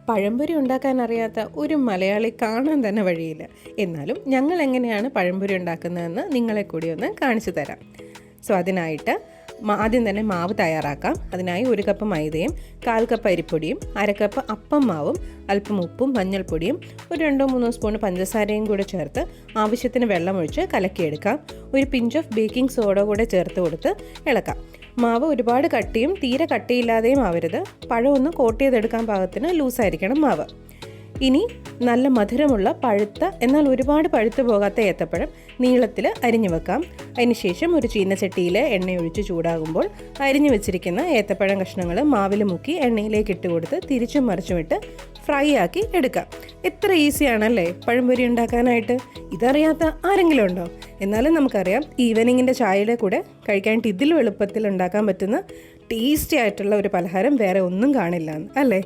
പഴംപൊരി ഉണ്ടാക്കാൻ അറിയാത്ത ഒരു മലയാളി കാണാൻ തന്നെ വഴിയില്ല. എന്നാലും ഞങ്ങൾ എങ്ങനെയാണ് പഴംപൊരി ഉണ്ടാക്കുന്നതെന്ന് നിങ്ങളെ കൂടി ഒന്ന് കാണിച്ചു തരാം. അതിനായിട്ട് ആദ്യം തന്നെ മാവ് തയ്യാറാക്കാം. അതിനായി 1 കപ്പ് മൈദയും 1/4 കപ്പ് അരിപ്പൊടിയും 1/2 കപ്പ് അപ്പം മാവും അല്പം ഉപ്പും മഞ്ഞൾപ്പൊടിയും 2-3 സ്പൂൺ പഞ്ചസാരയും കൂടെ ചേർത്ത് ആവശ്യത്തിന് വെള്ളമൊഴിച്ച് കലക്കിയെടുക്കാം. ഒരു പിഞ്ച് ഓഫ് ബേക്കിംഗ് സോഡ കൂടെ ചേർത്ത് കൊടുത്ത് ഇളക്കാം. മാവ് ഒരുപാട് കട്ടിയും തീരെ കട്ടിയില്ലാതെയും ആവരുത്. പഴം ഒന്ന് കോട്ട് ചെയ്തെടുക്കാൻ പാകത്തിന് ലൂസായിരിക്കണം മാവ്. ഇനി നല്ല മധുരമുള്ള പഴുത്ത എന്നാൽ ഒരുപാട് പഴുത്തു പോകാത്ത ഏത്തപ്പഴം നീളത്തിൽ അരിഞ്ഞു വെക്കാം. അതിനുശേഷം ഒരു ചീനച്ചട്ടിയിൽ എണ്ണയൊഴിച്ച് ചൂടാകുമ്പോൾ അരിഞ്ഞു വെച്ചിരിക്കുന്ന ഏത്തപ്പഴം കഷ്ണങ്ങൾ മാവിൽ മുക്കി എണ്ണയിലേക്ക് ഇട്ട് കൊടുത്ത് തിരിച്ചും മറിച്ചുമിട്ട് ഫ്രൈ ആക്കി എടുക്കാം. എത്ര ഈസിയാണല്ലേ പഴംപൊരി ഉണ്ടാക്കാനായിട്ട്. ഇതറിയാത്ത ആരെങ്കിലും ഉണ്ടോ? എന്നാലും നമുക്കറിയാം ഈവനിങ്ങിൻ്റെ ചായയുടെ കൂടെ കഴിക്കാനായിട്ട് ഇതിലും എളുപ്പത്തിൽ ഉണ്ടാക്കാൻ പറ്റുന്ന ടേസ്റ്റി ആയിട്ടുള്ള ഒരു പലഹാരം വേറെ ഒന്നും കാണില്ല, അല്ലേ?